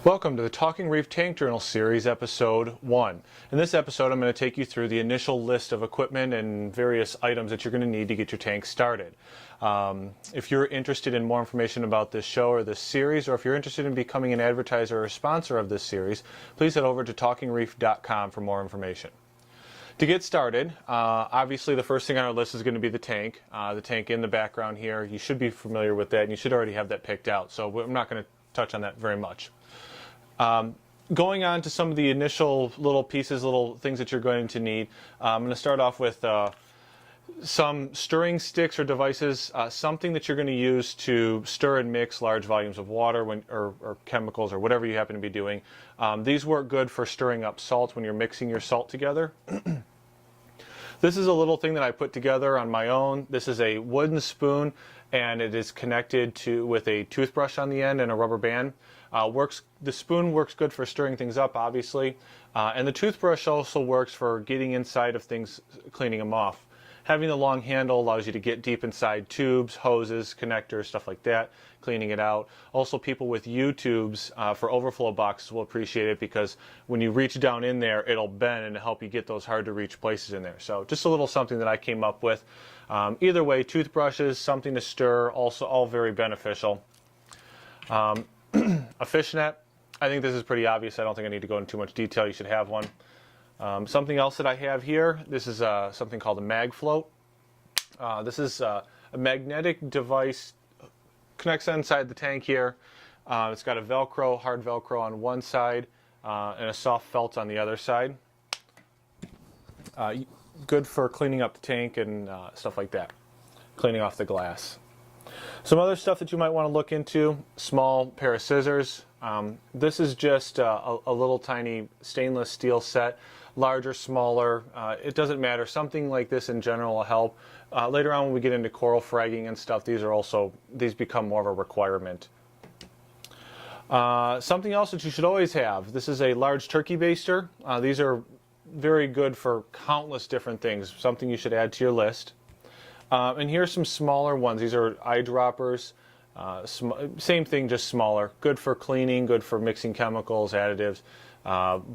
Welcome to the Talking Reef Tank Journal Series, Episode 1. In this episode, I'm going to take you through the initial list of equipment and various items that you're going to need to get your tank started. If you're interested in more information about this show or this series, or if you're interested in becoming an advertiser or sponsor of this series, please head over to talkingreef.com for more information. To get started, obviously the first thing on our list is going to be the tank in the background here. You should be familiar with that, and you should already have that picked out, so I'm not going to touch on that very much. Going on to some of the initial little pieces, little things that you're going to need, I'm going to start off with some stirring sticks or devices, something that you're going to use to stir and mix large volumes of water or chemicals or whatever you happen to be doing. These work good for stirring up salt when you're mixing your salt together. This is a little thing that I put together on my own. This is a wooden spoon, and it is connected with a toothbrush on the end and a rubber band. The spoon works good for stirring things up, obviously, and the toothbrush also works for getting inside of things, cleaning them off. Having the long handle allows you to get deep inside tubes, hoses, connectors, stuff like that, cleaning it out. Also, people with U-tubes for overflow boxes will appreciate it, because when you reach down in there, it'll bend and help you get those hard-to-reach places in there. So just a little something that I came up with. Either way, toothbrushes, something to stir, also all very beneficial. A fishnet. I think this is pretty obvious. I don't think I need to go into too much detail. You should have one. Something else that I have here, this is something called a mag float. This is a magnetic device, connects inside the tank here. It's got a Velcro, hard Velcro on one side, and a soft felt on the other side. Good for cleaning up the tank and stuff like that, cleaning off the glass. Some other stuff that you might want to look into: small pair of scissors. This is just a little tiny stainless steel set. Larger, smaller, it doesn't matter. Something like this in general will help. Later on when we get into coral fragging and stuff, these become more of a requirement. Something else that you should always have: this is a large turkey baster. These are very good for countless different things. Something you should add to your list. And here's some smaller ones. These are eyedroppers. Same thing, just smaller. Good for cleaning, good for mixing chemicals, additives,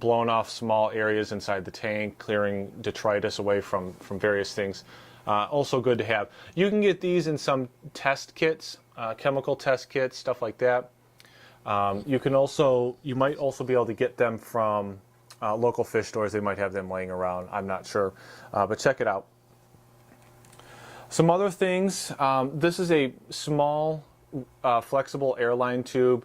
blowing off small areas inside the tank, clearing detritus away from various things. Also good to have. You can get these in some test kits, chemical test kits, stuff like that. You might also be able to get them from local fish stores. They might have them laying around. I'm not sure, but check it out. Some other things, this is a small flexible airline tube.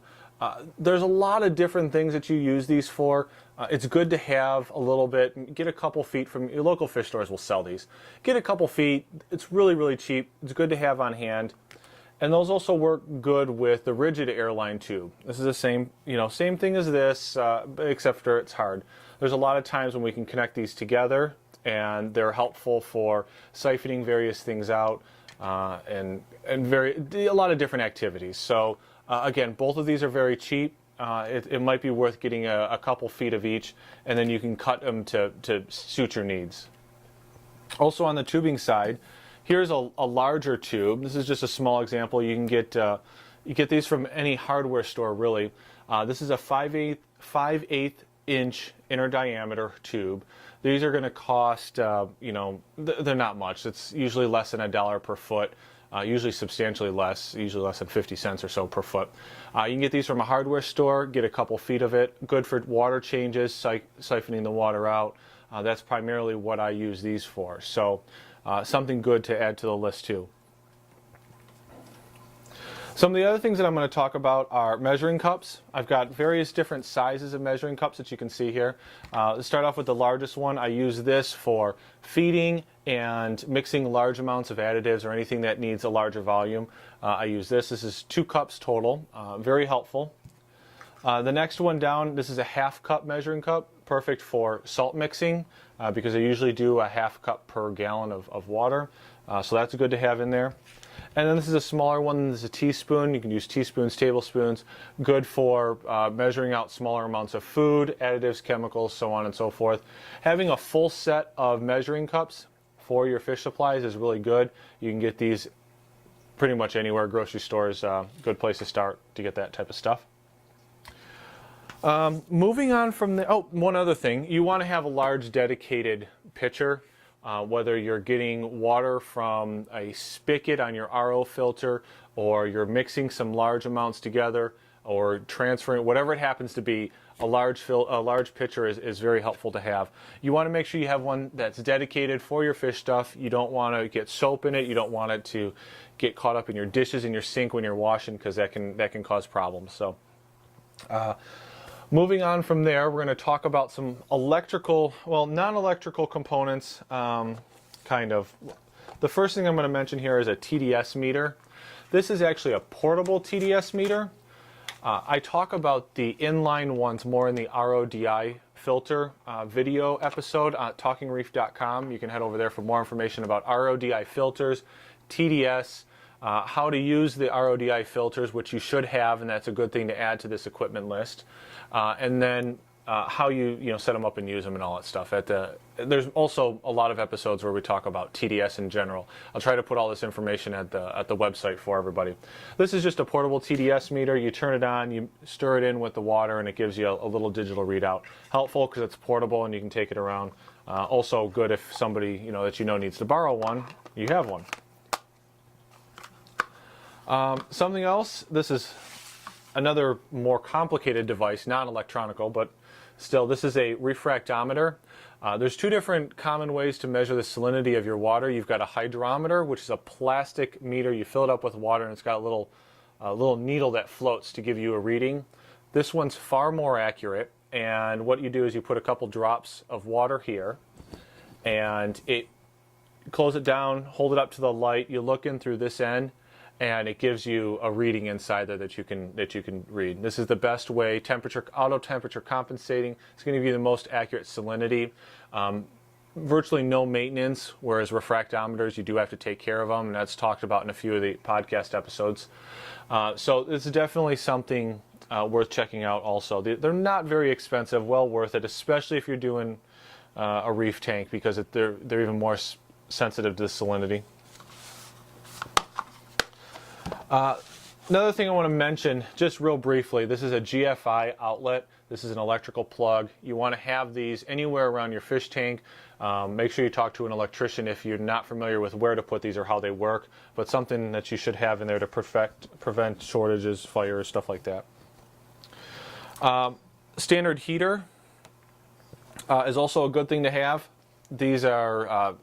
There's a lot of different things that you use these for. It's good to have a little bit. Get a couple feet from your local fish stores will sell these. Get a couple feet. It's really, really cheap. It's good to have on hand. And those also work good with the rigid airline tube. This is the same thing as this, except for it's hard. There's a lot of times when we can connect these together, and they're helpful for siphoning various things out and a lot of different activities. So again, both of these are very cheap. It might be worth getting a couple feet of each, and then you can cut them to suit your needs. Also on the tubing side, here's a larger tube. This is just a small example. You can get these from any hardware store, really. This is a 5/8 inch inner diameter tube. These are going to cost, they're not much. It's usually less than $1 per foot, usually substantially less, usually less than 50 cents or so per foot. You can get these from a hardware store, get a couple feet of it. Good for water changes, siphoning the water out. That's primarily what I use these for. So something good to add to the list too. Some of the other things that I'm going to talk about are measuring cups. I've got various different sizes of measuring cups that you can see here. Let's start off with the largest one. I use this for feeding and mixing large amounts of additives or anything that needs a larger volume. I use this. This is 2 cups total. Very helpful. The next one down, this is a 1/2 cup measuring cup, perfect for salt mixing because I usually do a 1/2 cup per gallon of water. So that's good to have in there. And then this is a smaller one. This is a teaspoon. You can use teaspoons, tablespoons. Good for measuring out smaller amounts of food, additives, chemicals, so on and so forth. Having a full set of measuring cups for your fish supplies is really good. You can get these pretty much anywhere. Grocery stores, good place to start to get that type of stuff. Moving on from the, one other thing, you want to have a large dedicated pitcher, whether you're getting water from a spigot on your RO filter, or you're mixing some large amounts together, or transferring, whatever it happens to be, a large pitcher is very helpful to have. You want to make sure you have one that's dedicated for your fish stuff. You don't want to get soap in it. You don't want it to get caught up in your dishes in your sink when you're washing, because that can cause problems. So moving on from there, we're going to talk about some electrical, well, non-electrical components, kind of. The first thing I'm going to mention here is a TDS meter. This is actually a portable TDS meter. I talk about the inline ones more in the RODI filter video episode at talkingreef.com. You can head over there for more information about RODI filters, TDS, how to use the RODI filters, which you should have, and that's a good thing to add to this equipment list. And then how you set them up and use them and all that stuff. There's also a lot of episodes where we talk about TDS in general. I'll try to put all this information at the website for everybody. This is just a portable TDS meter. You turn it on, you stir it in with the water, and it gives you a little digital readout. Helpful because it's portable and you can take it around. Also good if somebody that needs to borrow one, you have one. Something else, this is another more complicated device, non-electronical, but still, this is a refractometer. There's two different common ways to measure the salinity of your water. You've got a hydrometer, which is a plastic meter. You fill it up with water, and it's got a little needle that floats to give you a reading. This one's far more accurate, and what you do is you put a couple drops of water here, and close it down, hold it up to the light. You look in through this end, and it gives you a reading inside there that you can read. This is the best way, auto temperature compensating. It's going to give you the most accurate salinity. Virtually no maintenance, whereas refractometers, you do have to take care of them, and that's talked about in a few of the podcast episodes. So this is definitely something worth checking out also. They're not very expensive, well worth it, especially if you're doing a reef tank, because they're even more sensitive to the salinity. Another thing I want to mention, just real briefly, this is a GFI outlet. This is an electrical plug. You want to have these anywhere around your fish tank. Make sure you talk to an electrician if you're not familiar with where to put these or how they work, but something that you should have in there to prevent shortages, fires, stuff like that. Standard heater is also a good thing to have. These are,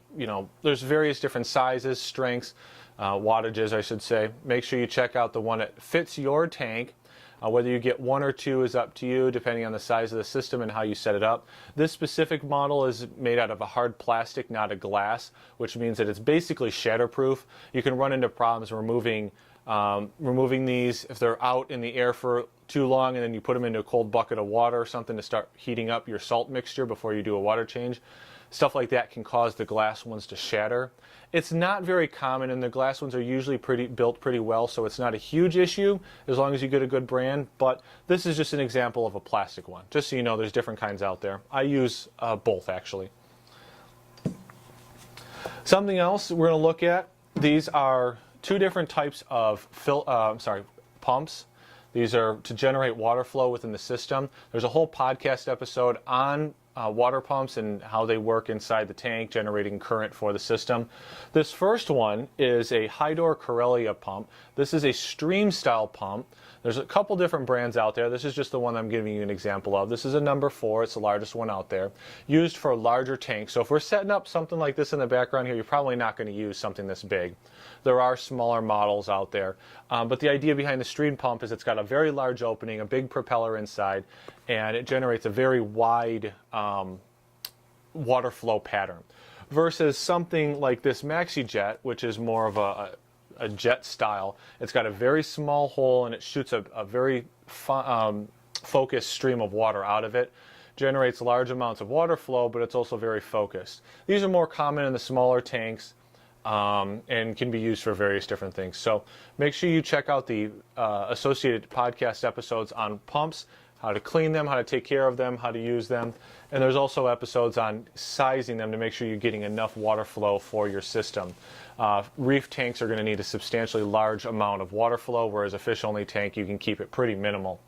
there's various different sizes, strengths, wattages, I should say. Make sure you check out the one that fits your tank. Whether you get one or two is up to you, depending on the size of the system and how you set it up. This specific model is made out of a hard plastic, not a glass, which means that it's basically shatterproof. You can run into problems removing these if they're out in the air for too long, and then you put them into a cold bucket of water or something to start heating up your salt mixture before you do a water change. Stuff like that can cause the glass ones to shatter. It's not very common, and the glass ones are usually built pretty well, so it's not a huge issue as long as you get a good brand, but this is just an example of a plastic one. Just so you know, there's different kinds out there. I use both, actually. Something else we're going to look at, these are two different types of pumps. These are to generate water flow within the system. There's a whole podcast episode on water pumps and how they work inside the tank, generating current for the system. This first one is a Hydor Corellia pump. This is a stream style pump. There's a couple different brands out there. This is just the one I'm giving you an example of. This is a number 4. It's the largest one out there. Used for larger tanks. So if we're setting up something like this in the background here, you're probably not going to use something this big. There are smaller models out there. But the idea behind the stream pump is it's got a very large opening, a big propeller inside, and it generates a very wide water flow pattern. Versus something like this MaxiJet, which is more of a jet style. It's got a very small hole and it shoots a very focused stream of water out of it. Generates large amounts of water flow, but it's also very focused. These are more common in the smaller tanks and can be used for various different things. So make sure you check out the associated podcast episodes on pumps, how to clean them, how to take care of them, how to use them. And there's also episodes on sizing them to make sure you're getting enough water flow for your system. Reef tanks are going to need a substantially large amount of water flow, whereas a fish-only tank, you can keep it pretty minimal.